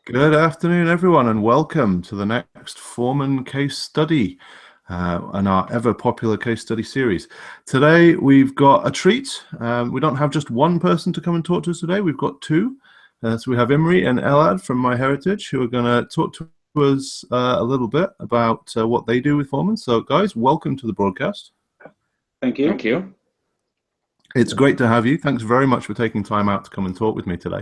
Good afternoon, everyone, and welcome to the next Foreman case study and our ever-popular case study series. Today, we've got a treat. We don't have just one person to come and talk to us today. We've got two. So we have Imri and Elad from MyHeritage, who are going to talk to us a little bit about what they do with Foreman. So, guys, welcome to the broadcast. Thank you. Thank you. It's great to have you. Thanks very much for taking time out to come and talk with me today.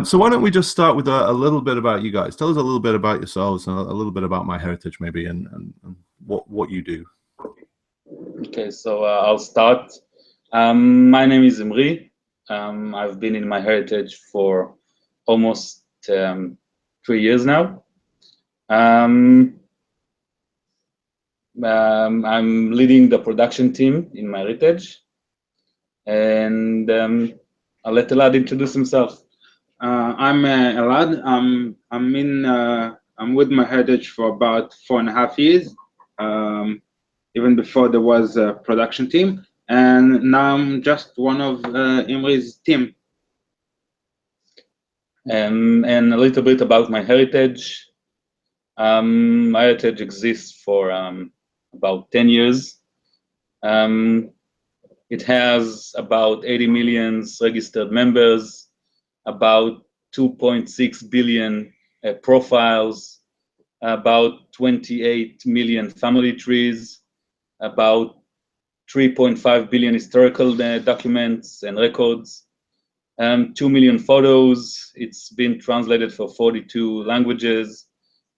So why don't we just start with a little bit about you guys. Tell us a little bit about yourselves and a little bit about MyHeritage maybe and what you do. Okay, so I'll start. My name is Imri. I've been in MyHeritage for almost 3 years now. I'm leading the production team in MyHeritage, and I'll let Elad introduce himself. I'm Elad. I'm with MyHeritage for about 4.5 years. Even before there was a production team, and now I'm just one of Imri's team. And a little bit about MyHeritage. MyHeritage exists for about 10 years. It has about 80 million registered members, about 2.6 billion profiles, about 28 million family trees, about 3.5 billion historical documents and records, 2 million photos. It's been translated for 42 languages,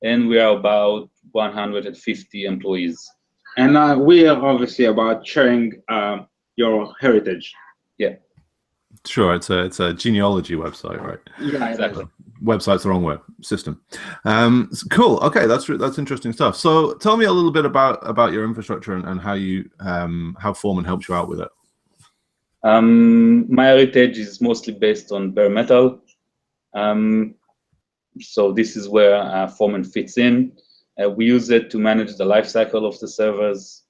and we are about 150 employees. And we are obviously about sharing your heritage. Yeah. Sure, it's a genealogy website, right? Yeah, exactly. Website's the wrong word. System. Cool. Okay, that's interesting stuff. So, tell me a little bit about your infrastructure and how you how Foreman helps you out with it. MyHeritage is mostly based on bare metal. So this is where Foreman fits in. We use it to manage the life cycle of the servers.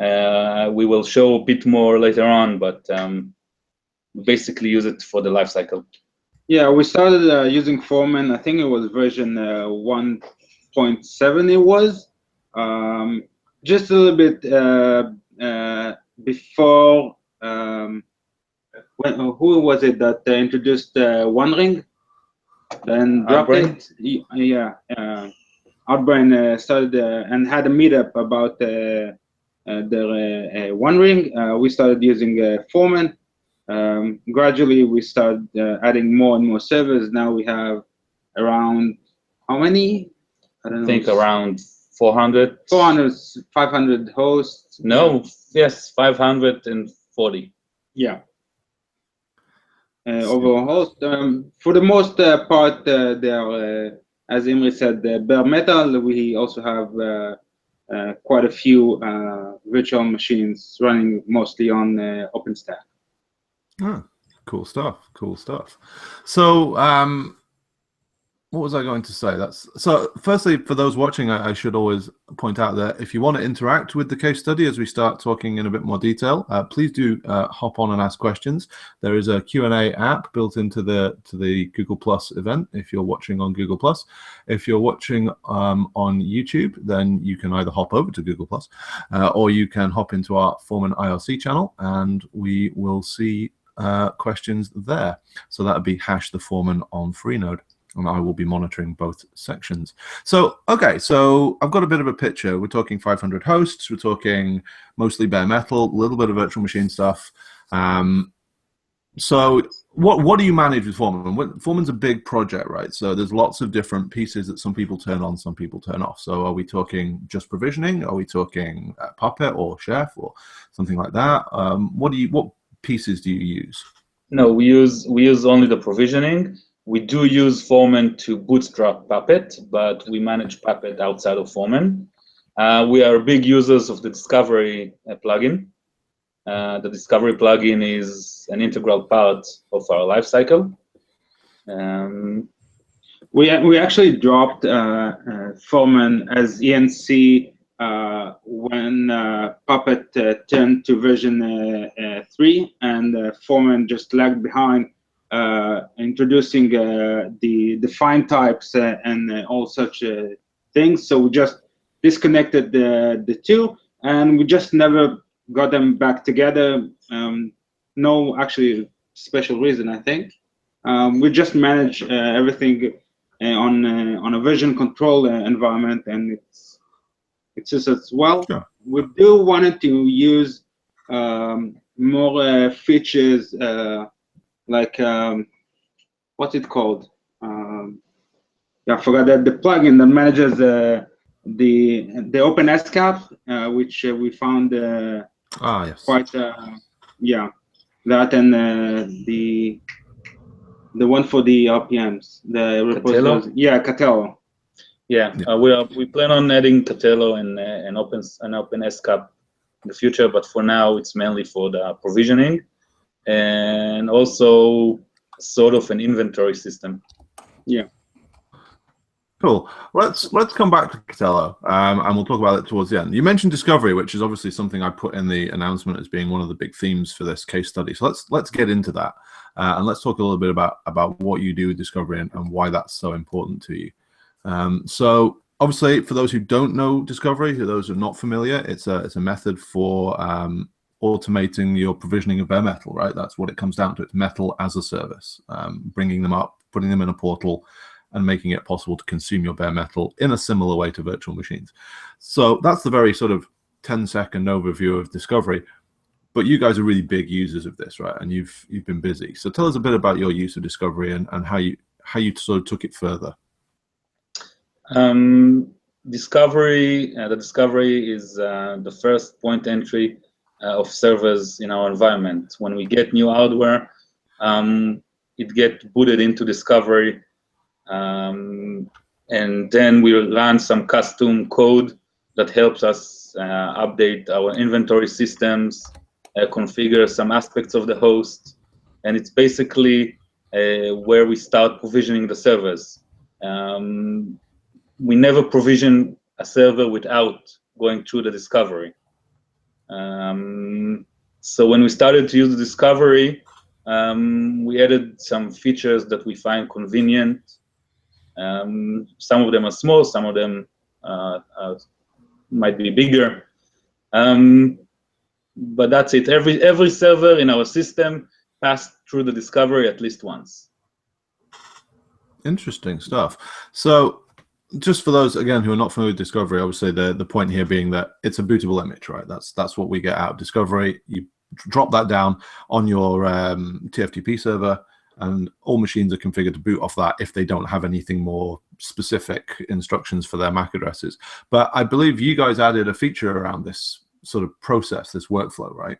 We will show a bit more later on, but basically use it for the life cycle. Yeah, we started using Foreman. I think it was version 1.7. It was just a little bit before. Who was it that introduced One Ring? Then dropped it. Yeah, Outbrain started and had a meetup about their One Ring. We started using Foreman. Gradually, we started adding more and more servers. Now we have around how many? I think around 400. 500 hosts. No, yes, 540. Yeah. Overall host. For the most part, they are, as Imri said, bare metal. We also have quite a few virtual machines running mostly on OpenStack. Oh, cool stuff. Cool stuff. So, what was I going to say? So firstly, for those watching, I should always point out that if you want to interact with the case study as we start talking in a bit more detail, please do hop on and ask questions. There is a Q&A app built into the Google Plus event if you're watching on Google Plus. If you're watching on YouTube, then you can either hop over to Google Plus or you can hop into our Foreman IRC channel and we will see questions there. So that would be #theforeman on Freenode. And I will be monitoring both sections. So, okay, so I've got a bit of a picture. We're talking 500 hosts. We're talking mostly bare metal, a little bit of virtual machine stuff. So what do you manage with Foreman? Foreman's a big project, right? So there's lots of different pieces that some people turn on, some people turn off. So are we talking just provisioning? Are we talking Puppet or Chef or something like that? What pieces do you use? No, we use only the provisioning. We do use Foreman to bootstrap Puppet, but we manage Puppet outside of Foreman. We are big users of the Discovery plugin. The Discovery plugin is an integral part of our lifecycle. We actually dropped Foreman as ENC when Puppet turned to version 3, and Foreman just lagged behind. introducing the define types and all such things. So we just disconnected the two, and we just never got them back together. No actually special reason, I think. We just manage everything on a version control environment, and it's just as well. Sure. We do wanted to use more features like what's it called? Yeah, I forgot that the plugin that manages the OpenSCAP, which we found Yes. quite yeah, that and the one for the RPMs, the repositories. Yeah, Catello. Yeah, we plan on adding Catello and OpenSCAP in the future, but for now it's mainly for the provisioning and also sort of an inventory system. Yeah. Cool. Let's come back to Catello, and we'll talk about it towards the end. You mentioned discovery, which is obviously something I put in the announcement as being one of the big themes for this case study. So let's get into that, and let's talk a little bit about what you do with discovery and why that's so important to you. So obviously, for those who don't know discovery, those who are not familiar, it's a method for automating your provisioning of bare metal, right? That's what it comes down to. It's metal as a service, bringing them up, putting them in a portal, and making it possible to consume your bare metal in a similar way to virtual machines. So that's the very sort of 10-second overview of discovery. But you guys are really big users of this, right? And you've been busy. So tell us a bit about your use of discovery and how you sort of took it further. The discovery is the first point entry of servers in our environment. When we get new hardware, it gets booted into discovery. And then we'll run some custom code that helps us update our inventory systems, configure some aspects of the host, and it's basically where we start provisioning the servers. We never provision a server without going through the discovery. So when we started to use the discovery, we added some features that we find convenient. Some of them are small, some of them might be bigger, but that's it. Every server in our system passed through the discovery at least once. Interesting stuff. So just for those, again, who are not familiar with discovery, obviously the point here being that it's a bootable image, right? That's what we get out of discovery. You drop that down on your TFTP server, and all machines are configured to boot off that if they don't have anything more specific instructions for their MAC addresses. But I believe you guys added a feature around this sort of process, this workflow, right?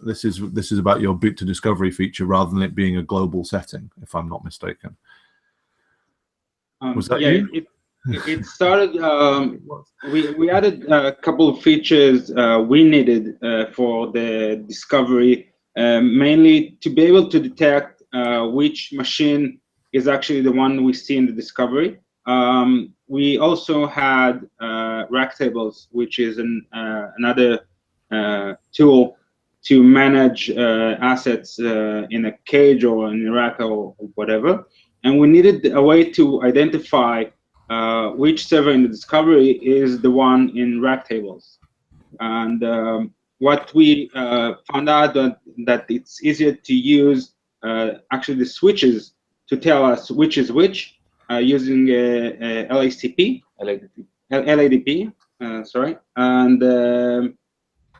This is about your boot to discovery feature rather than it being a global setting, if I'm not mistaken. Was that you? It started. We added a couple of features we needed for the discovery. Mainly to be able to detect which machine is actually the one we see in the discovery. We also had rack tables, which is another tool to manage assets in a cage or in a rack or whatever. And we needed a way to identify which server in the discovery is the one in rack tables. And what we found out that it's easier to use actually the switches to tell us which is which using LADP, sorry. And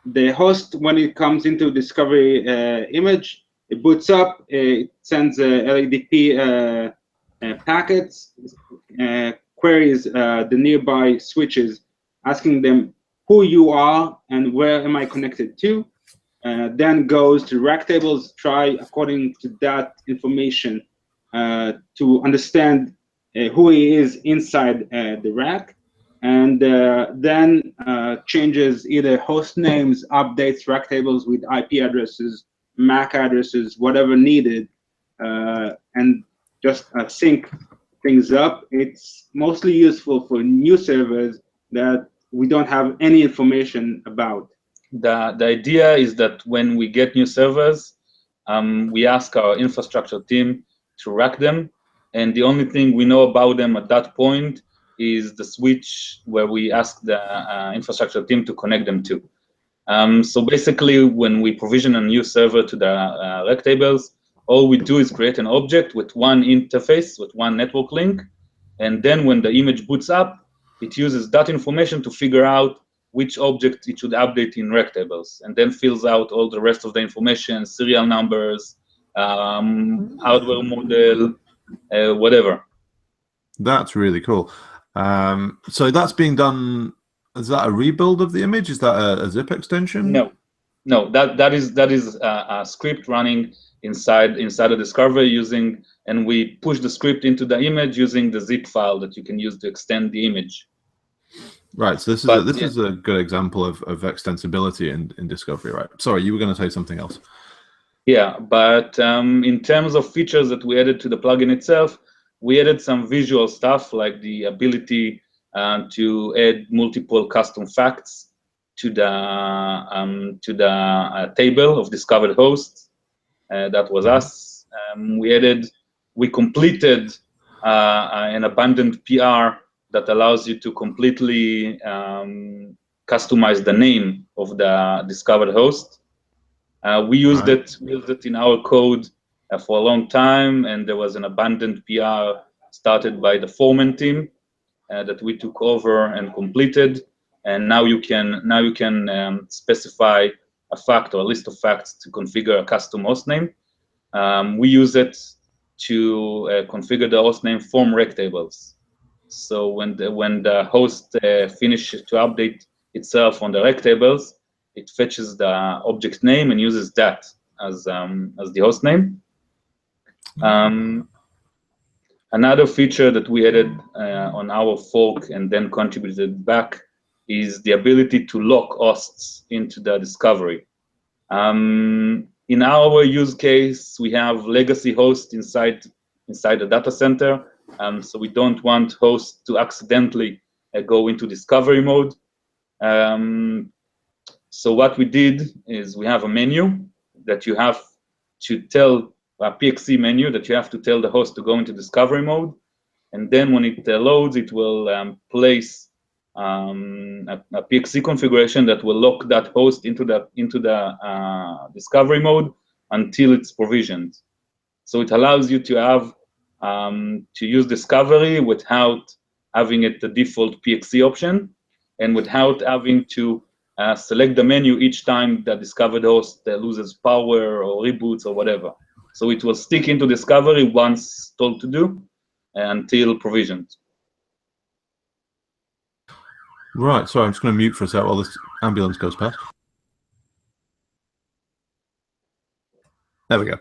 the host, when it comes into discovery image, it boots up, it sends LADP packets, queries the nearby switches, asking them who you are and where am I connected to, then goes to rack tables, try according to that information to understand who he is inside the rack, and then changes either host names, updates rack tables with IP addresses, MAC addresses, whatever needed, and just sync things up. It's mostly useful for new servers that we don't have any information about. The idea is that when we get new servers, we ask our infrastructure team to rack them, and the only thing we know about them at that point is the switch where we ask the infrastructure team to connect them to. So basically, when we provision a new server to the rec tables, all we do is create an object with one interface, with one network link, and then when the image boots up, it uses that information to figure out which object it should update in rec tables, and then fills out all the rest of the information, serial numbers, hardware model, whatever. That's really cool. So that's being done. Is that a rebuild of the image? Is that a zip extension? No. That is a script running inside the discovery using, and we push the script into the image using the zip file that you can use to extend the image. Right. So this is a good example of extensibility in discovery, right? Sorry, you were going to say something else. Yeah, but in terms of features that we added to the plugin itself, we added some visual stuff like the ability to add multiple custom facts to the table of discovered hosts. That was us. We completed an abundant PR that allows you to completely customize the name of the discovered host. We used it in our code for a long time, and there was an abundant PR started by the Foreman team that we took over and completed. And now you can specify a fact or a list of facts to configure a custom hostname. We use it to configure the hostname from rec tables. So when the host finishes to update itself on the rec tables, it fetches the object name and uses that as the host name. Another feature that we added on our fork and then contributed back is the ability to lock hosts into the discovery. In our use case, we have legacy hosts inside the data center, so we don't want hosts to accidentally go into discovery mode. So what we did is we have a menu that you have to tell, a PXE menu that you have to tell the host to go into discovery mode, and then when it loads, it will place a PXE configuration that will lock that host into the discovery mode until it's provisioned. So it allows you to have to use discovery without having it the default PXE option, and without having to select the menu each time the discovered host loses power or reboots or whatever. So it will stick into discovery once told to do until provisioned. Right. Sorry, I'm just going to mute for a sec while this ambulance goes past. There we go.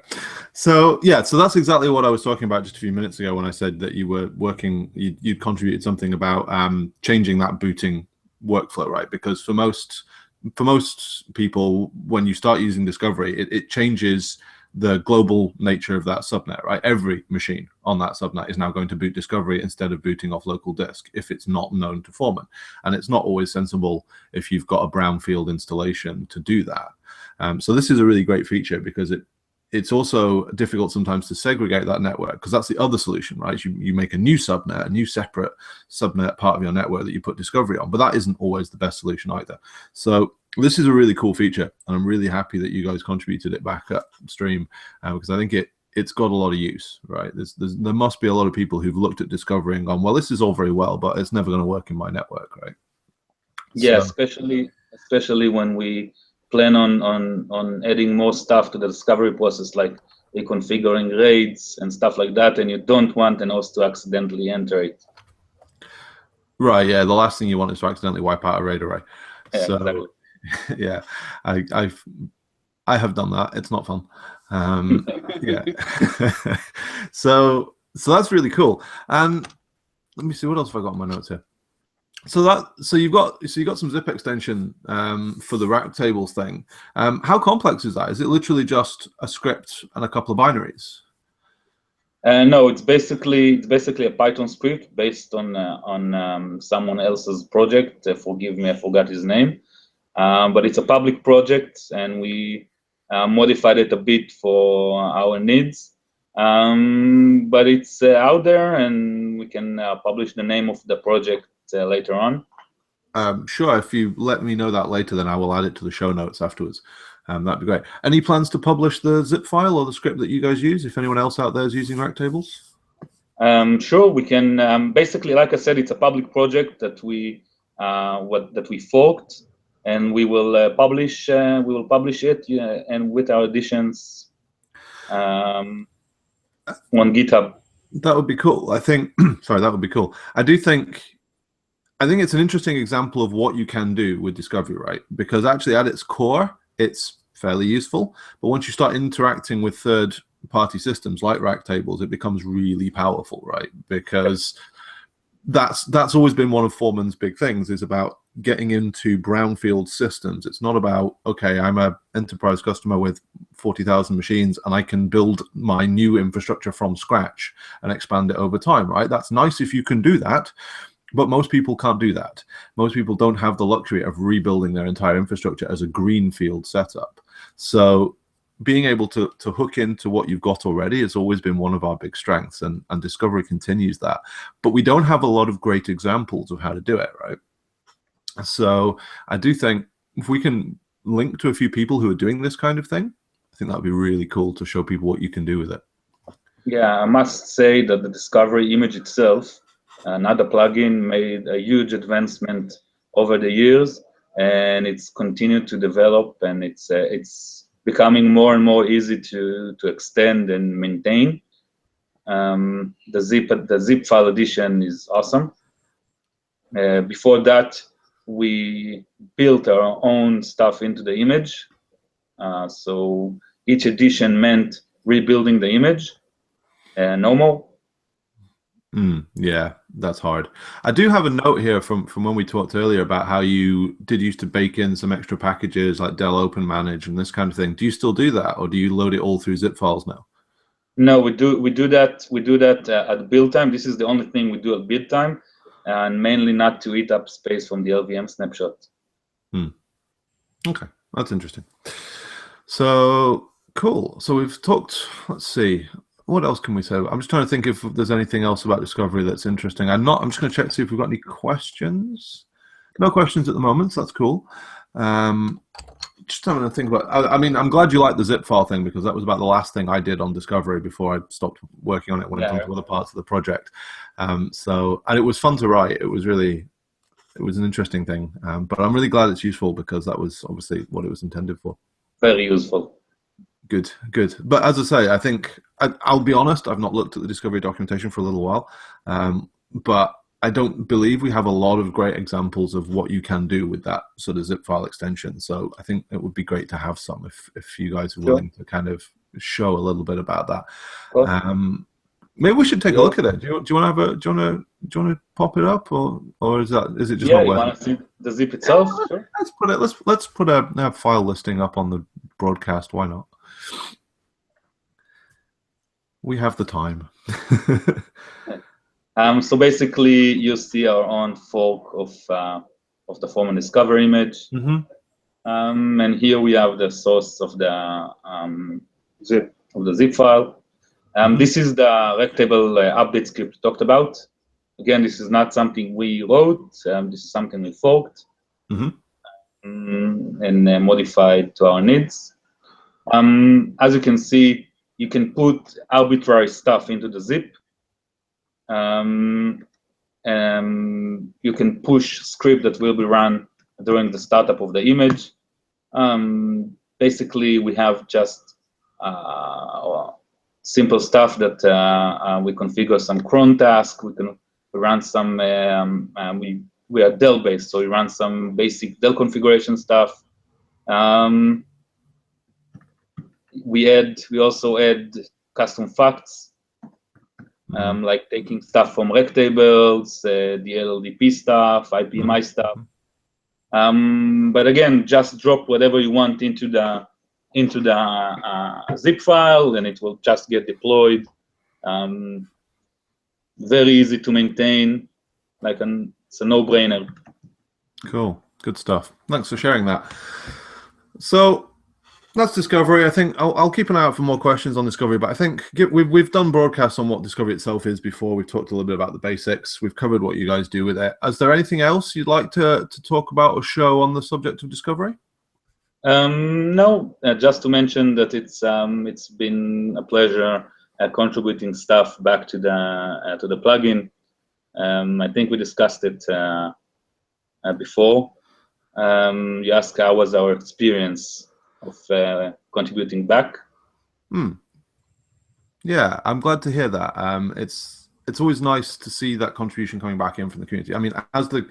So yeah, so that's exactly what I was talking about just a few minutes ago when I said that you were working, you'd contributed something about changing that booting workflow, right? Because for most people, when you start using discovery, it changes the global nature of that subnet, right? Every machine on that subnet is now going to boot discovery instead of booting off local disk if it's not known to Foreman. And it's not always sensible if you've got a brownfield installation to do that. So this is a really great feature because it's also difficult sometimes to segregate that network, because that's the other solution, right? You make a new subnet, a new separate subnet part of your network that you put discovery on, but that isn't always the best solution either. So this is a really cool feature, and I'm really happy that you guys contributed it back upstream because I think it's got a lot of use, right? There must be a lot of people who've looked at discovery and gone, well, this is all very well, but it's never going to work in my network, right? Yeah, so, especially when we plan on adding more stuff to the discovery process, like reconfiguring raids and stuff like that, and you don't want an host to accidentally enter it. Right, yeah, the last thing you want is to accidentally wipe out a raid array. Yeah, so exactly. Yeah, I have done that. It's not fun. Yeah. So that's really cool. And let me see, what else have I got on my notes here? So you've got some zip extension for the rack tables thing. How complex is that? Is it literally just a script and a couple of binaries? No, it's basically a Python script based on someone else's project. Forgive me, I forgot his name. But it's a public project, and we modified it a bit for our needs. But it's out there, and we can publish the name of the project later on. Sure, if you let me know that later, then I will add it to the show notes afterwards. That'd be great. Any plans to publish the zip file or the script that you guys use, if anyone else out there is using Rectables? Sure, we can. Basically, like I said, it's a public project that we forked, and we will publish. We will publish it, and with our additions on GitHub. That would be cool. I think. Sorry, that would be cool. I think it's an interesting example of what you can do with discovery, right? Because actually, at its core, it's fairly useful. But once you start interacting with third-party systems like Rectables, it becomes really powerful, right? Because that's always been one of Foreman's big things, is about getting into brownfield systems. It's not about, okay, I'm an enterprise customer with 40,000 machines and I can build my new infrastructure from scratch and expand it over time, right? That's nice if you can do that. But most people can't do that. Most people don't have the luxury of rebuilding their entire infrastructure as a greenfield setup. So being able to hook into what you've got already has always been one of our big strengths, and Discovery continues that. But we don't have a lot of great examples of how to do it, right? So I do think if we can link to a few people who are doing this kind of thing, I think that would be really cool to show people what you can do with it. Yeah, I must say that the Discovery image itself, another plugin, made a huge advancement over the years, and it's continued to develop, and it's becoming more and more easy to extend and maintain. The zip file edition is awesome. Before that, we built our own stuff into the image. So each edition meant rebuilding the image, no more. Yeah, that's hard. I do have a note here from when we talked earlier about how you did used to bake in some extra packages like Dell Open Manage and this kind of thing. Do you still do that, or do you load it all through zip files now? No, we do that at build time. This is the only thing we do at build time, and mainly not to eat up space from the LVM snapshot. Okay, that's interesting. So cool. So we've talked. Let's see. What else can we say? I'm just trying to think if there's anything else about Discovery that's interesting. I'm just going to check to see if we've got any questions. No questions at the moment, so that's cool. Just having to think about. I mean, I'm glad you like the zip file thing, because that was about the last thing I did on Discovery before I stopped working on it, went on to other parts of the project. And it was fun to write. It was an interesting thing. But I'm really glad it's useful, because that was obviously what it was intended for. Very useful. Good. But as I say, I think I'll be honest, I've not looked at the Discovery documentation for a little while, but I don't believe we have a lot of great examples of what you can do with that sort of zip file extension. So I think it would be great to have some if you guys are willing to kind of show a little bit about that. Maybe we should take a look at it. Do you want to pop it up, or is it just not worth it? You want to see the zip itself? Sure. Let's put a file listing up on the broadcast. Why not? We have the time. So basically, you see our own fork of the Foreman Discovery image, and here we have the source of the zip file. This is the Rectable update script we talked about. Again, this is not something we wrote. This is something we forked and modified to our needs. As you can see, you can put arbitrary stuff into the zip. You can push script that will be run during the startup of the image. Basically, we have just simple stuff that we configure some cron task. We run some. We are Dell based, so we run some basic Dell configuration stuff. We also add custom facts, like taking stuff from Rectables, the LLDP stuff, IPMI stuff. But again, just drop whatever you want into the zip file, and it will just get deployed. Very easy to maintain. It's a no-brainer. Cool, good stuff. Thanks for sharing that. So That's Discovery. I think I'll keep an eye out for more questions on Discovery, but I think we've done broadcasts on what Discovery itself is before. We've talked a little bit about the basics. We've covered what you guys do with it. Is there anything else you'd like to talk about or show on the subject of Discovery? No, just to mention that it's been a pleasure contributing stuff back to the plugin. I think we discussed it before. You asked how was our experience of contributing back. Yeah, I'm glad to hear that. It's always nice to see that contribution coming back in from the community. I mean, as the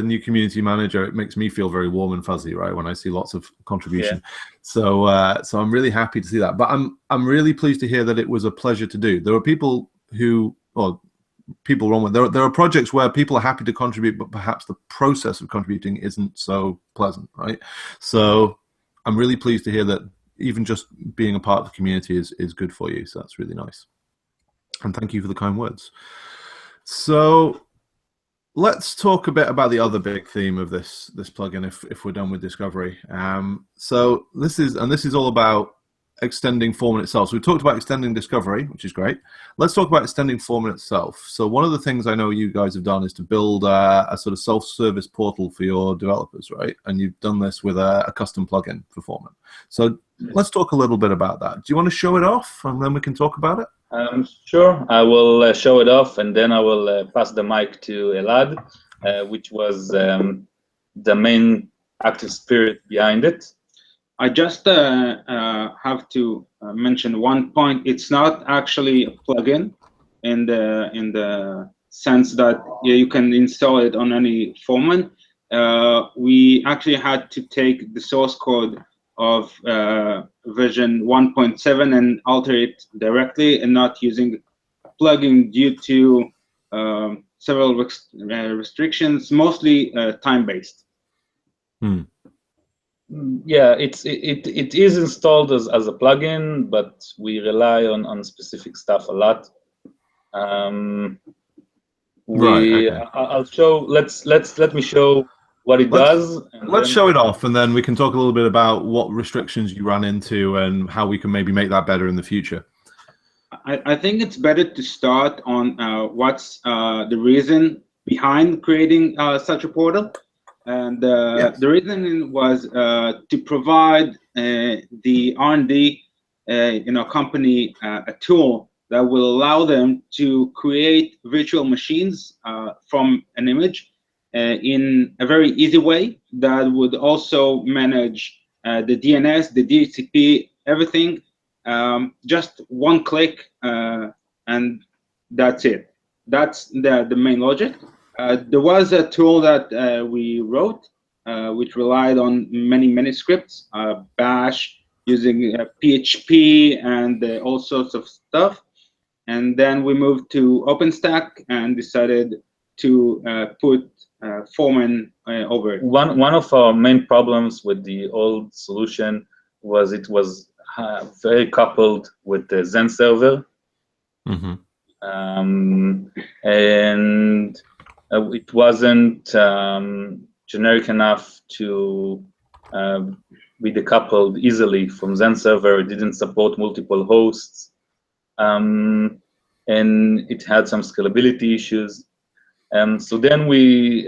new community manager, it makes me feel very warm and fuzzy, right, when I see lots of contribution. Yeah. So I'm really happy to see that. But I'm really pleased to hear that it was a pleasure to do. There are people who, well, people wrong with there are projects where people are happy to contribute, but perhaps the process of contributing isn't so pleasant, right? So I'm really pleased to hear that even just being a part of the community is good for you. So that's really nice. And thank you for the kind words. So let's talk a bit about the other big theme of this plugin if we're done with Discovery. So this is all about extending Foreman itself. So we talked about extending Discovery, which is great. Let's talk about extending Foreman itself. So one of the things I know you guys have done is to build a sort of self-service portal for your developers, right? And you've done this with a custom plugin for Foreman. So let's talk a little bit about that. Do you want to show it off, and then we can talk about it? Sure. I will show it off, and then I will pass the mic to Elad, which was the main active spirit behind it. I just have to mention one point. It's not actually a plugin in the sense that you can install it on any Foreman. We actually had to take the source code of version 1.7 and alter it directly, and not using a plugin due to several restrictions, mostly time-based. Yeah, it is installed as a plugin, but we rely on specific stuff a lot. Right. Okay. I'll show. Let me show what it does. Let's show it off, and then we can talk a little bit about what restrictions you ran into and how we can maybe make that better in the future. I think it's better to start on what's the reason behind creating such a portal. And yes. The reason was to provide the R&D company a tool that will allow them to create virtual machines from an image in a very easy way that would also manage the DNS, the DHCP, everything. Just one click, and that's it. That's the main logic. There was a tool that we wrote, which relied on many scripts, Bash, using PHP, and all sorts of stuff. And then we moved to OpenStack and decided to put Foreman over it. One of our main problems with the old solution was it was very coupled with the Zen server. Mm-hmm. And it wasn't generic enough to be decoupled easily from Zen server. It didn't support multiple hosts, and it had some scalability issues. So then we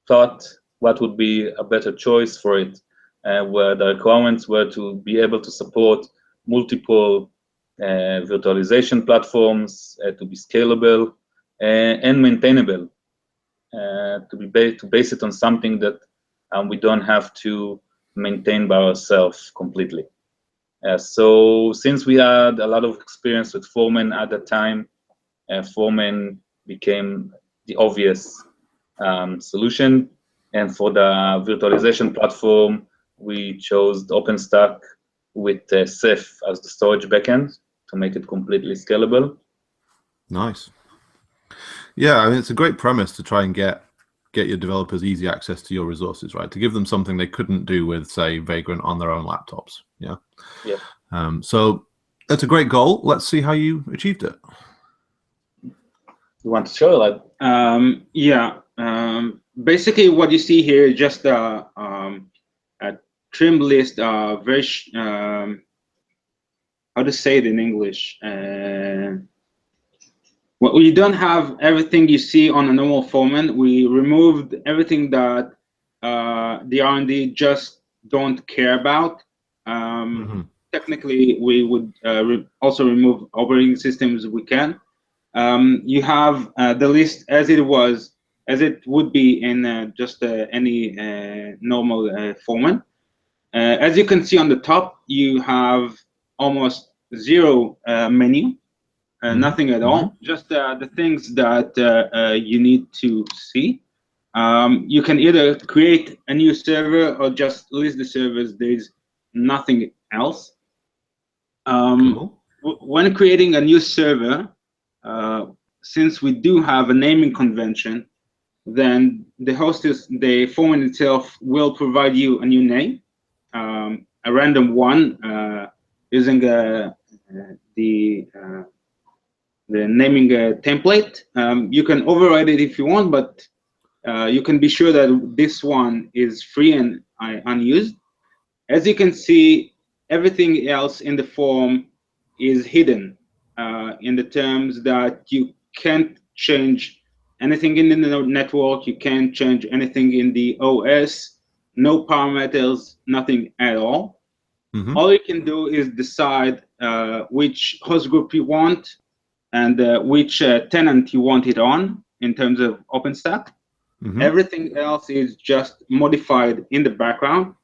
thought what would be a better choice for it, where the requirements were to be able to support multiple virtualization platforms, to be scalable and maintainable, to base it on something that we don't have to maintain by ourselves completely. So since we had a lot of experience with Foreman at the time, Foreman became the obvious solution. And for the virtualization platform, we chose the OpenStack with Ceph as the storage backend to make it completely scalable. Nice. Yeah, I mean, it's a great premise to try and get your developers easy access to your resources, right? To give them something they couldn't do with, say, Vagrant on their own laptops. Yeah. Yeah. So that's a great goal. Let's see how you achieved it. You want to show that? Yeah. Basically, what you see here is just a trimmed list are very how to say it in English. Well, we don't have everything you see on a normal Foreman. We removed everything that the R&D just don't care about. Technically, we would also remove operating systems we can. You have the list as it was, as it would be in just any normal Foreman. As you can see on the top, you have almost zero menu. Nothing at all, just the things that you need to see. You can either create a new server or just list the servers. There's nothing else. Cool. When creating a new server, since we do have a naming convention, then the Foreman itself will provide you a new name, a random one, using the naming template. You can override it if you want, but you can be sure that this one is free and unused. As you can see, everything else in the form is hidden in the terms that you can't change anything in the network, you can't change anything in the OS, no parameters, nothing at all. All you can do is decide which host group you want, and which tenant you want it on in terms of OpenStack. Everything else is just modified in the background.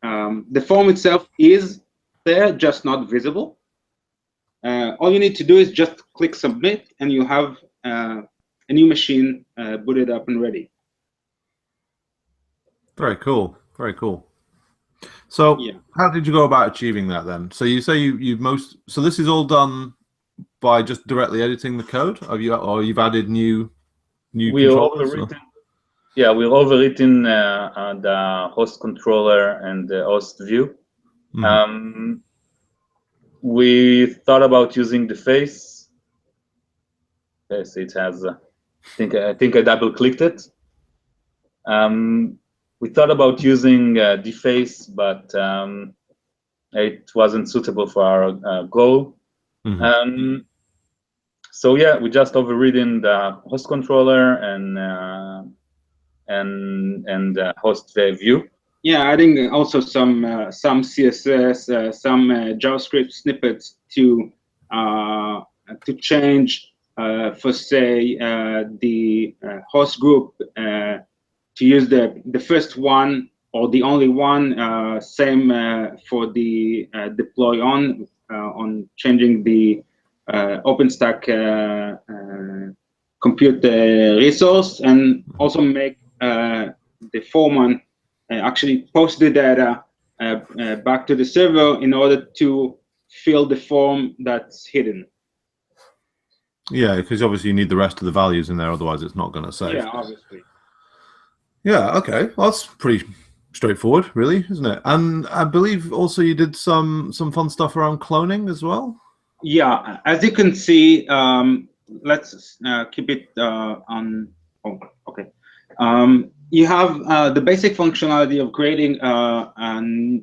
The form itself is there, just not visible. All you need to do is just click submit, and you have a new machine booted up and ready. Very cool. Very cool. So Yeah. how did you go about achieving that then? So you say so this is all done by just directly editing the code? Or you've added new controllers? Yeah, we've overwritten the host controller and the host view. We thought about using the face. Yes, it has. I think I double clicked it. We thought about using the face, but it wasn't suitable for our goal. So yeah, we just overridden the host controller and host view. Yeah, adding also some CSS, some JavaScript snippets to change, for say, the host group to use the first one or the only one. Same for the deploy on changing the OpenStack compute resource, and also make the Foreman actually post the data back to the server in order to fill the form that's hidden. Yeah, because obviously you need the rest of the values in there, otherwise it's not going to save. Yeah, obviously. Yeah, okay. Well, that's pretty straightforward, really, isn't it? And I believe also you did some fun stuff around cloning as well? Yeah, as you can see, let's keep it on. Oh, okay. You have the basic functionality of creating a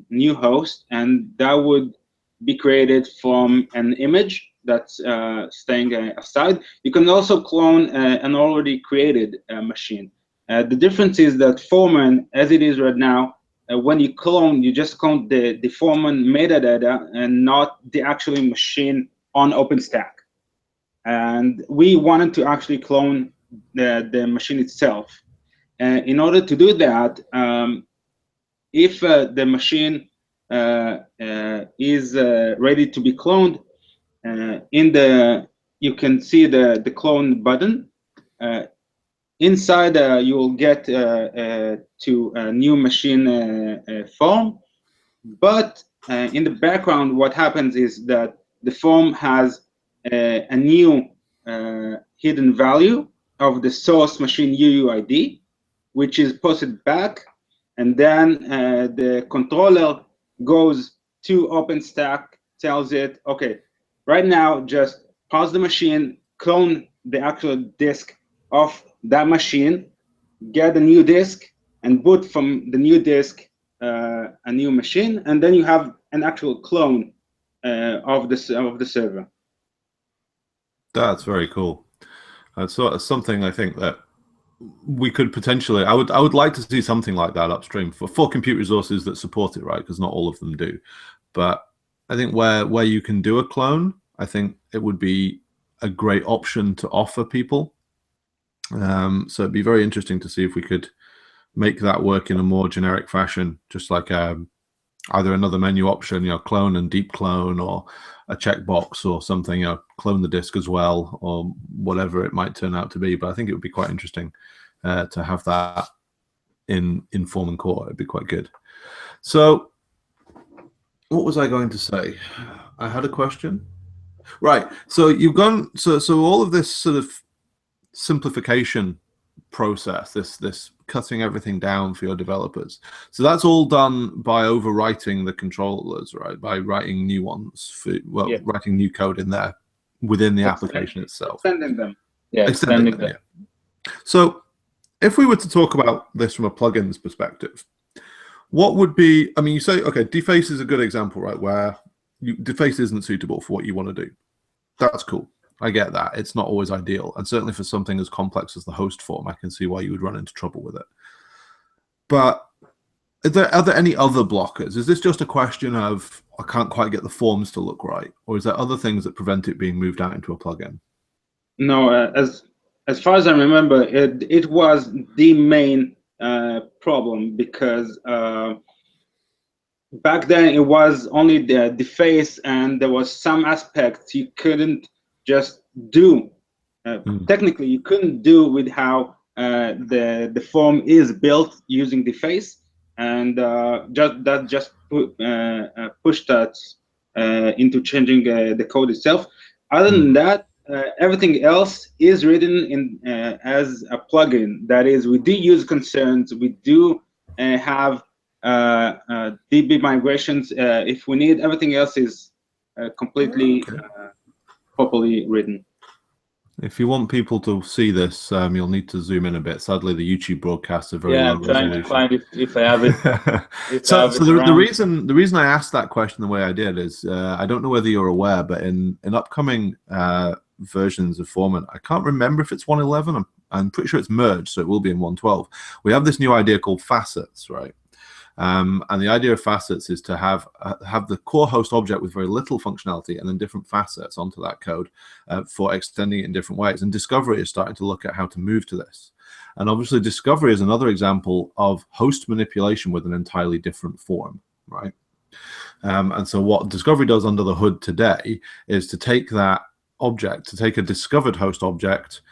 new host, and that would be created from an image that's staying aside. You can also clone an already created machine. The difference is that Foreman, as it is right now, when you clone, you just clone the Foreman metadata and not the actual machine on OpenStack. And we wanted to actually clone the machine itself. In order to do that, if the machine is ready to be cloned, you can see the clone button. Inside, you will get to a new machine form, but in the background, what happens is that the form has a new hidden value of the source machine UUID, which is posted back, and then the controller goes to OpenStack, tells it, okay, right now just pause the machine, clone the actual disk of that machine, get a new disk, and boot from the new disk a new machine, and then you have an actual clone of the server. That's very cool. That's sort of something I think that we could potentially. I would like to see something like that upstream for compute resources that support it, right? Because not all of them do. But I think where you can do a clone, I think it would be a great option to offer people. So it'd be very interesting to see if we could make that work in a more generic fashion, just like either another menu option, clone and deep clone, or a checkbox or something, clone the disk as well, or whatever it might turn out to be. But I think it would be quite interesting to have that in Foreman Core. It'd be quite good. So what was I going to say? I had a question. Right. So you've gone, so all of this sort of simplification process, this cutting everything down for your developers. So that's all done by overwriting the controllers, right? By writing new ones, writing new code in there within the application itself. Extending them. Yeah, extending them. Yeah. So if we were to talk about this from a plugins perspective, what would be, I mean, you say, okay, deface is a good example, right? Where deface isn't suitable for what you want to do. That's cool. I get that. It's not always ideal. And certainly for something as complex as the host form, I can see why you would run into trouble with it. But are there any other blockers? Is this just a question of, I can't quite get the forms to look right? Or is there other things that prevent it being moved out into a plugin? No, as far as I remember, it was the main problem, because back then it was only the face, and there was some aspects you couldn't just do. Technically, you couldn't do with how the form is built using the face, and just pushed us into changing the code itself. Other than that, everything else is written in as a plugin. That is, we do use concerns. We do have DB migrations if we need. Everything else is completely properly written. If you want people to see this, you'll need to zoom in a bit. Sadly, the YouTube broadcasts are very low resolution. I'm trying to find if I have it. So the reason I asked that question the way I did is I don't know whether you're aware, but in upcoming versions of Foreman, I can't remember if it's 1.11. I'm pretty sure it's merged, so it will be in 1.12. We have this new idea called facets, right? And the idea of facets is to have the core host object with very little functionality, and then different facets onto that code for extending it in different ways. And Discovery is starting to look at how to move to this. And obviously, Discovery is another example of host manipulation with an entirely different form, right? And so what Discovery does under the hood today is to take that object, to take a discovered host object,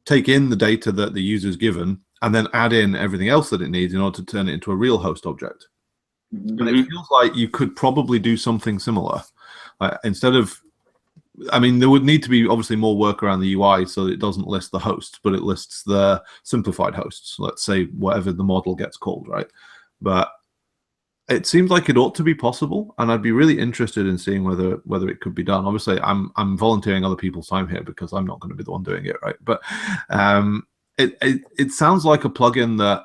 take in the data that the user is given, and then add in everything else that it needs in order to turn it into a real host object. And it feels like you could probably do something similar. Instead of, I mean, there would need to be obviously more work around the UI so that it doesn't list the hosts, but it lists the simplified hosts, let's say whatever the model gets called, right? But it seems like it ought to be possible, and I'd be really interested in seeing whether it could be done. Obviously, I'm volunteering other people's time here because I'm not going to be the one doing it, right? But it sounds like a plugin that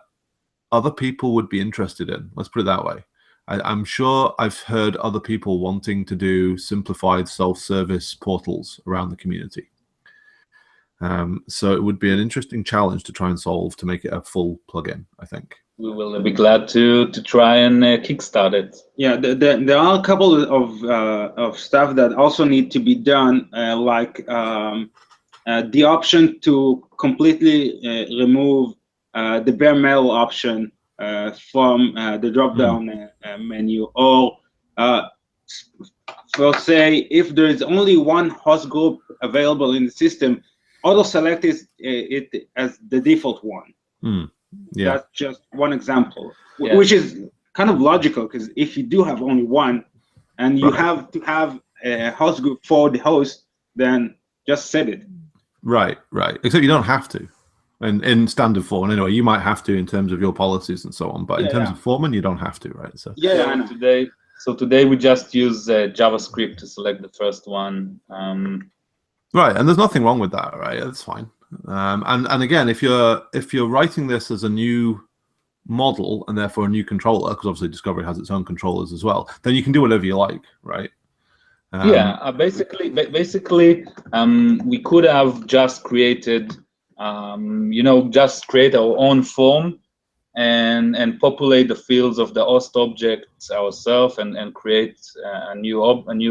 other people would be interested in. Let's put it that way. I'm sure I've heard other people wanting to do simplified self-service portals around the community. So it would be an interesting challenge to try and solve to make it a full plugin, I think. We will be glad to try and kickstart it. Yeah, there are a couple of stuff that also need to be done, like the option to completely remove the bare metal option from the drop-down menu, or for say, if there is only one host group available in the system, auto-select it as the default one. Yeah, that's just one example, which is kind of logical, because if you do have only one and you have to have a host group for the host, then just set it. Right. Except you don't have to. And in standard Foreman, anyway, you might have to in terms of your policies and so on. But in terms of Foreman, you don't have to, right? So today we just use JavaScript to select the first one. Right, and there's nothing wrong with that, right? That's fine. And again, if you're writing this as a new model and therefore a new controller, because obviously Discovery has its own controllers as well, then you can do whatever you like, right? Basically, we could have just created, just create our own form and populate the fields of the host objects ourselves and create a new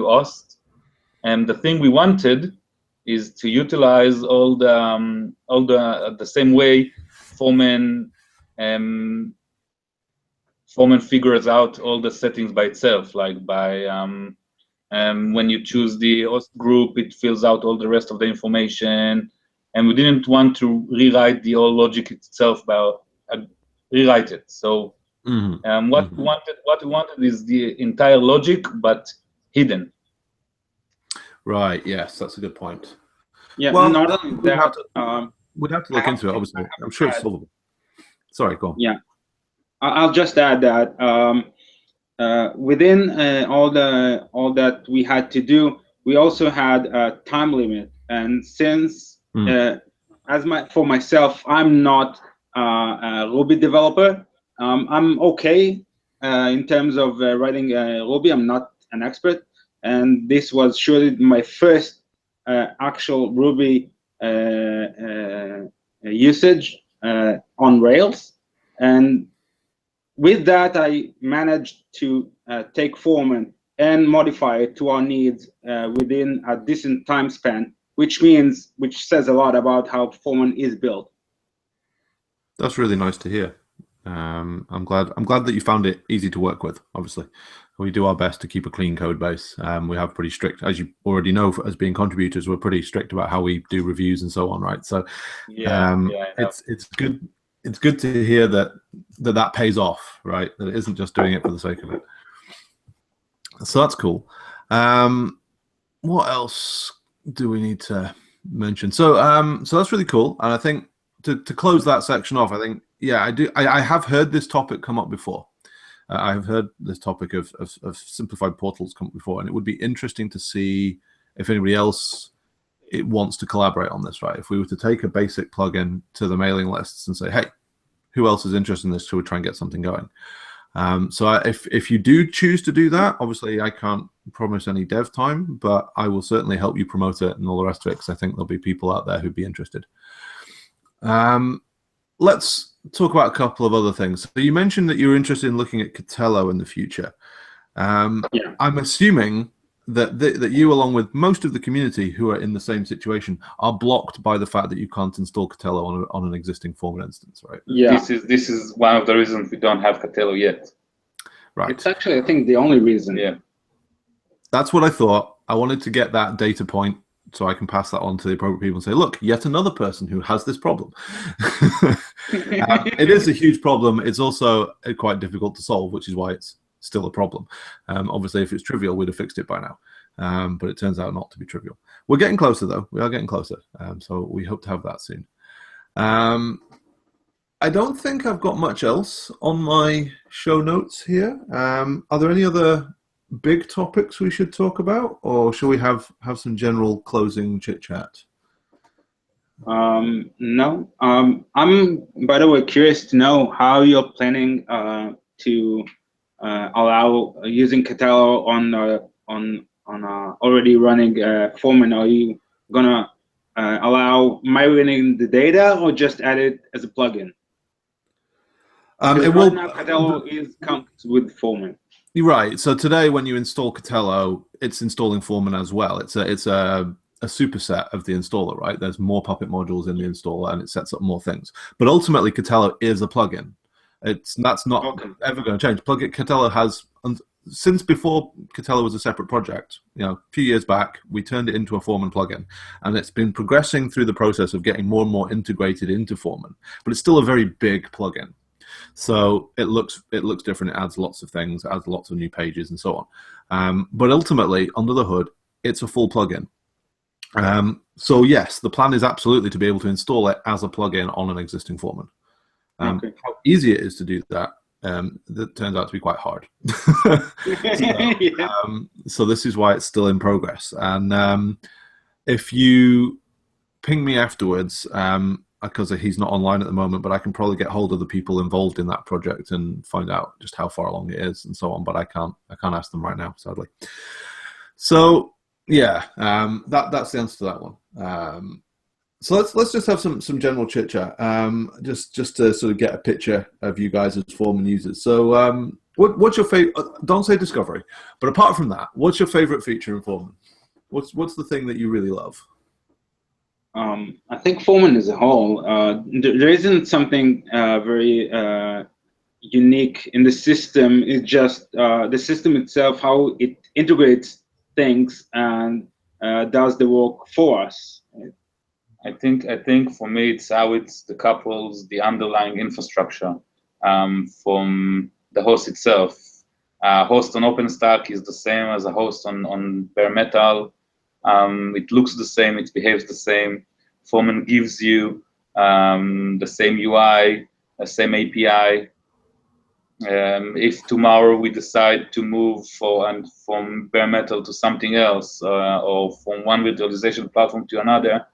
host. And the thing we wanted is to utilize all the same way Foreman figures out all the settings by itself, like by when you choose the host group, it fills out all the rest of the information, and we didn't want to rewrite the whole logic itself, but rewrite it. So what we wanted is the entire logic, but hidden. Right. Yes, that's a good point. Yeah. Well, not only that, we'd have to look into it. Obviously, I'm sure it's solvable. Sorry, go on. Yeah, I'll just add that within all that we had to do, we also had a time limit. And since for myself, I'm not a Ruby developer. I'm okay in terms of writing Ruby. I'm not an expert, and this was surely my first actual Ruby usage on Rails. And with that, I managed to take Foreman and modify it to our needs within a decent time span, which says a lot about how Foreman is built. That's really nice to hear. I'm glad that you found it easy to work with. Obviously, we do our best to keep a clean code base. We have pretty strict, as you already know, as being contributors, we're pretty strict about how we do reviews and so on, right? So it's good. It's good to hear that pays off, right? That it isn't just doing it for the sake of it. So that's cool. What else do we need to mention? So that's really cool. And I think to close that section off, I think, yeah, I have heard this topic come up before. I have heard this topic of simplified portals come up before, and it would be interesting to see if anybody else wants to collaborate on this, right? If we were to take a basic plugin to the mailing lists and say, hey, who else is interested in this? Should we try and get something going? So if you do choose to do that, obviously I can't promise any dev time, but I will certainly help you promote it and all the rest of it, because I think there'll be people out there who'd be interested. Let's talk about a couple of other things. So you mentioned that you're interested in looking at Catello in the future. I'm assuming that you, along with most of the community who are in the same situation, are blocked by the fact that you can't install Catello on an existing Foreman instance, right? Yeah. This is one of the reasons we don't have Catello yet. Right. It's actually, I think, the only reason. Yeah. That's what I thought. I wanted to get that data point so I can pass that on to the appropriate people and say, look, yet another person who has this problem. It is a huge problem. It's also quite difficult to solve, which is why it's still a problem. Obviously, if it's trivial, we'd have fixed it by now. But it turns out not to be trivial. We're getting closer, though. We are getting closer. So we hope to have that soon. I don't think I've got much else on my show notes here. Are there any other big topics we should talk about, or shall we have some general closing chit-chat? No. I'm, by the way, curious to know how you're planning to allow using Catello on already running Foreman. Are you gonna allow migrating the data, or just add it as a plugin? It will. Now Catello comes with Foreman. You're right. So today, when you install Catello, it's installing Foreman as well. It's a superset of the installer, right? There's more Puppet modules in the installer, and it sets up more things. But ultimately, Catello is a plugin. That's not ever going to change. Catello has, since before Catello was a separate project, a few years back, we turned it into a Foreman plugin, and it's been progressing through the process of getting more and more integrated into Foreman. But it's still a very big plugin. So it looks different. It adds lots of things, adds lots of new pages and so on. But ultimately, under the hood, it's a full plugin. So yes, the plan is absolutely to be able to install it as a plugin on an existing Foreman. How easy it is to do that, that turns out to be quite hard. So this is why it's still in progress. And if you ping me afterwards, because he's not online at the moment, but I can probably get hold of the people involved in that project and find out just how far along it is and so on. But I can't ask them right now, sadly. So yeah, that's the answer to that one. So let's just have some general chit chat, just to sort of get a picture of you guys as Foreman users. So what's your favorite? Don't say discovery, but apart from that, what's your favorite feature in Foreman? What's the thing that you really love? I think Foreman as a whole, there isn't something very unique in the system. It's just the system itself, how it integrates things and does the work for us. I think for me it's how it decouples the underlying infrastructure from the host itself. A host on OpenStack is the same as a host on bare metal. It looks the same, it behaves the same. Foreman gives you the same UI, the same API. If tomorrow we decide to move from bare metal to something else, or from one virtualization platform to another,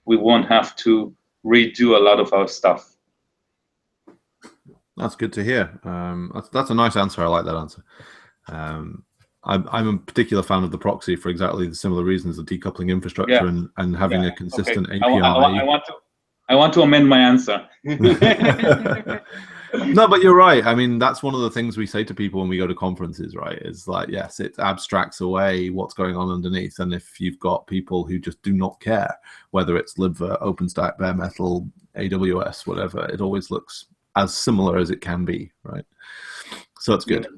we won't have to redo a lot of our stuff. That's good to hear. That's a nice answer. I like that answer. I'm a particular fan of the proxy for exactly the similar reasons, the decoupling infrastructure and having a consistent API. I want to amend my answer. No, but you're right. I mean, that's one of the things we say to people when we go to conferences, right? Is like, yes, it abstracts away what's going on underneath. And if you've got people who just do not care, whether it's libvirt, OpenStack, bare metal, AWS, whatever, it always looks as similar as it can be, right? So it's good.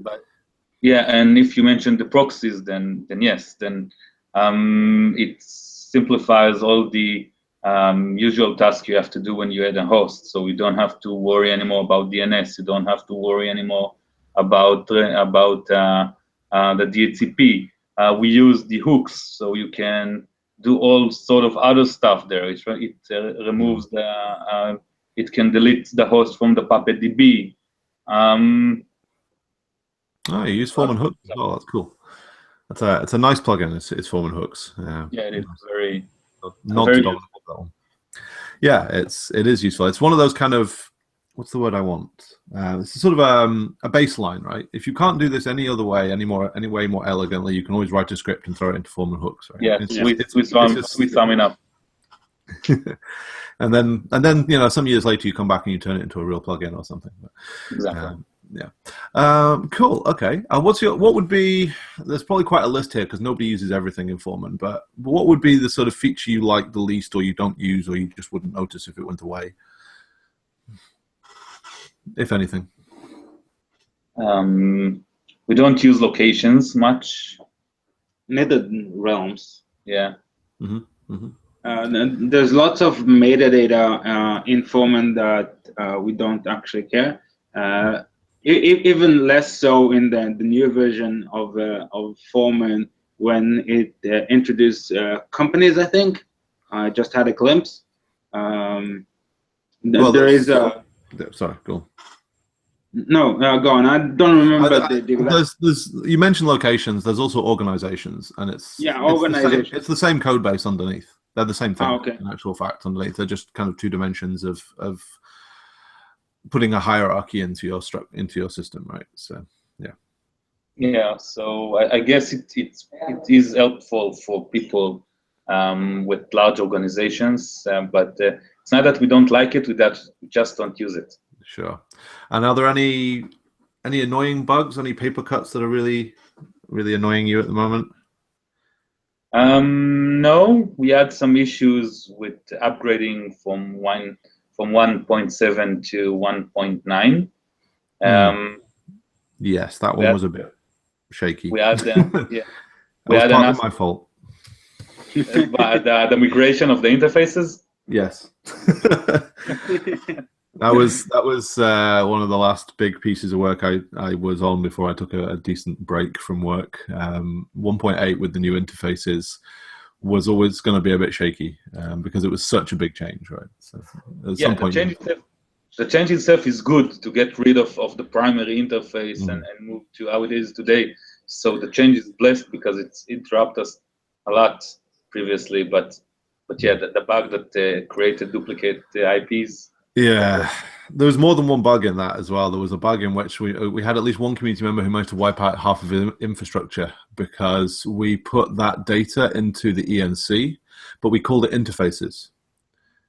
Yeah, and if you mention the proxies, then yes, then it simplifies all the usual tasks you have to do when you add a host. So you don't have to worry anymore about DNS. You don't have to worry anymore about the DHCP. We use the hooks, so you can do all sort of other stuff there. It removes the. It can delete the host from the Puppet DB. Oh, you use Foreman hooks as well. That's cool. It's a nice plugin. It's Foreman hooks. Yeah, it is very. Not too dominant that one. Yeah, it is useful. It's one of those kind of, what's the word I want? It's sort of a baseline, right? If you can't do this any other way, any way more elegantly, you can always write a script and throw it into Foreman hooks, right? Yeah, we sum it up. and then some years later you come back and you turn it into a real plugin or something. But, exactly. Cool. Okay. What would be? There's probably quite a list here because nobody uses everything in Foreman. But what would be the sort of feature you like the least, or you don't use, or you just wouldn't notice if it went away, if anything? We don't use locations much. Neither realms. Yeah. Mm-hmm. Mm-hmm. There's lots of metadata in Foreman that we don't actually care. Even less so in the new version of Foreman when it introduced companies. I think I just had a glimpse. Sorry, go on. No, go on. I don't remember. You mentioned locations. There's also organizations, and it's organizations. It's the same code base underneath. They're the same thing. Okay. In actual fact, underneath they're just kind of two dimensions of putting a hierarchy into your system, right? So yeah. So I guess it is helpful for people with large organizations, but it's not that we don't like it; we just don't use it. Sure. And are there any annoying bugs, any paper cuts that are really really annoying you at the moment? No, we had some issues with upgrading from 1.7 to 1.9. Yes, that one was a bit shaky. We had yeah. That was part of my fault. The migration of the interfaces. Yes. That was one of the last big pieces of work I was on before I took a decent break from work. 1.8 with the new interfaces was always going to be a bit shaky because it was such a big change, right? So at some point, the change itself is good to get rid of the primary interface and move to how it is today. So the change is blessed because it dropped us a lot previously, but yeah, the bug that created duplicate IPs. Yeah, there was more than one bug in that as well. There was a bug in which we had at least one community member who managed to wipe out half of his infrastructure because we put that data into the ENC, but we called it interfaces.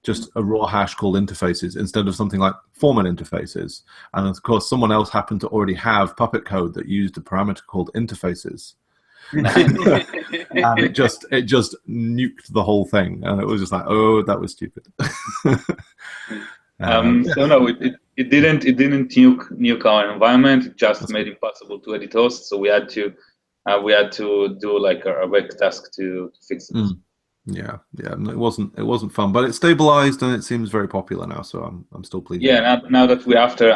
Just a raw hash called interfaces instead of something like Foreman interfaces. And of course, someone else happened to already have Puppet code that used a parameter called interfaces. And it just nuked the whole thing. And it was just like, oh, that was stupid. So no, it didn't nuke our environment. It just made it impossible to edit hosts. So we had to do like a wake task to fix it. Yeah, it wasn't fun, but it stabilized and it seems very popular now. So I'm still pleased. Yeah, now that we after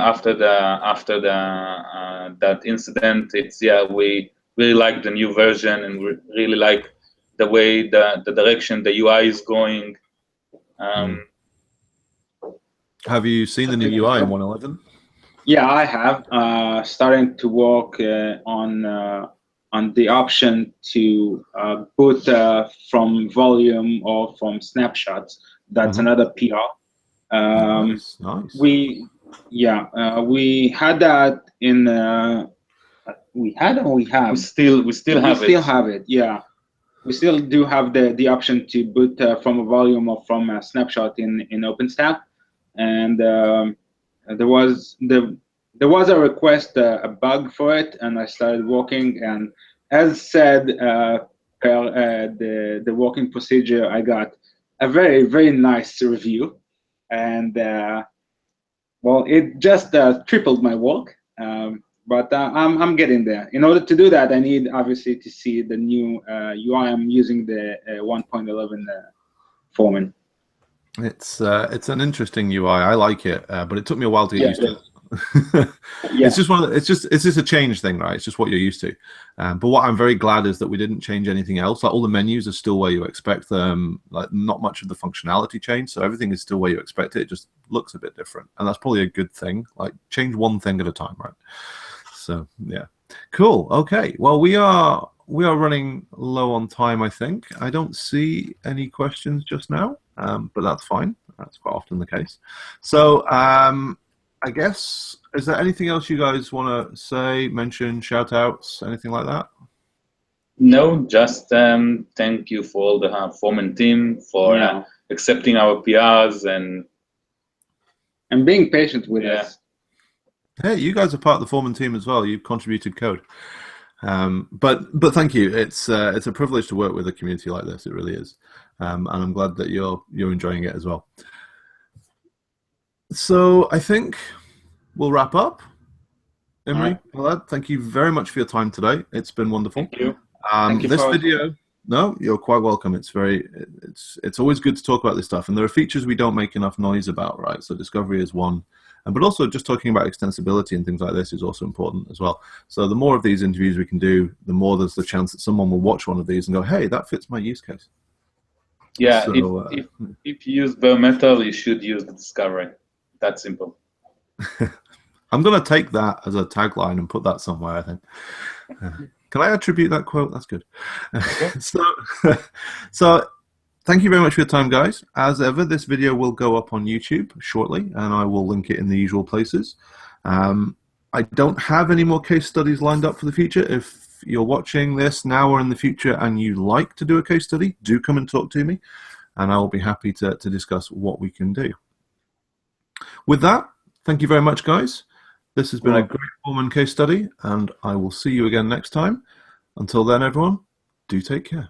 that incident, it's we really like the new version and we really like the way the direction the UI is going. Have you seen the new UI in 1.11? Yeah, I have. Starting to work on the option to boot from volume or from snapshots. That's another PR. Nice. We had that in. We had or we have. We still have it. We still have it. Yeah, we still do have the option to boot from a volume or from a snapshot in OpenStack, and there was a request, a bug for it, and I started working. And as said, per the working procedure, I got a very, very nice review, and well, it just tripled my work. But I'm getting there. In order to do that, I need obviously to see the new UI. I'm using the 1.11 Foreman. It's an interesting UI. I like it, but it took me a while to get used to it. It's just a change thing, right? It's just what you're used to. But what I'm very glad is that we didn't change anything else. Like all the menus are still where you expect them. Like not much of the functionality changed, so everything is still where you expect it. It just looks a bit different, and that's probably a good thing. Like change one thing at a time, right? So yeah, cool. Okay, well we are running low on time. I think I don't see any questions just now, but that's fine. That's quite often the case. So I guess, is there anything else you guys want to say, mention, shout outs, anything like that? No, just thank you for all the Foreman team for accepting our PRs and being patient with us. Hey, you guys are part of the Foreman team as well. You've contributed code, but thank you. It's a privilege to work with a community like this. It really is, and I'm glad that you're enjoying it as well. So I think we'll wrap up. Imri, thank you very much for your time today. It's been wonderful. Thank you. This video. No, you're quite welcome. It's always good to talk about this stuff, and there are features we don't make enough noise about, right? So discovery is one. But also just talking about extensibility and things like this is also important as well. So the more of these interviews we can do, the more there's the chance that someone will watch one of these and go, hey, that fits my use case. Yeah, so, if you use bare metal, you should use the discovery. That's simple. I'm going to take that as a tagline and put that somewhere, I think. Can I attribute that quote? That's good. Okay. So thank you very much for your time, guys. As ever, this video will go up on YouTube shortly, and I will link it in the usual places. I don't have any more case studies lined up for the future. If you're watching this now or in the future and you like to do a case study, do come and talk to me, and I will be happy to discuss what we can do. With that, thank you very much, guys. This has been a great Foreman case study, and I will see you again next time. Until then, everyone, do take care.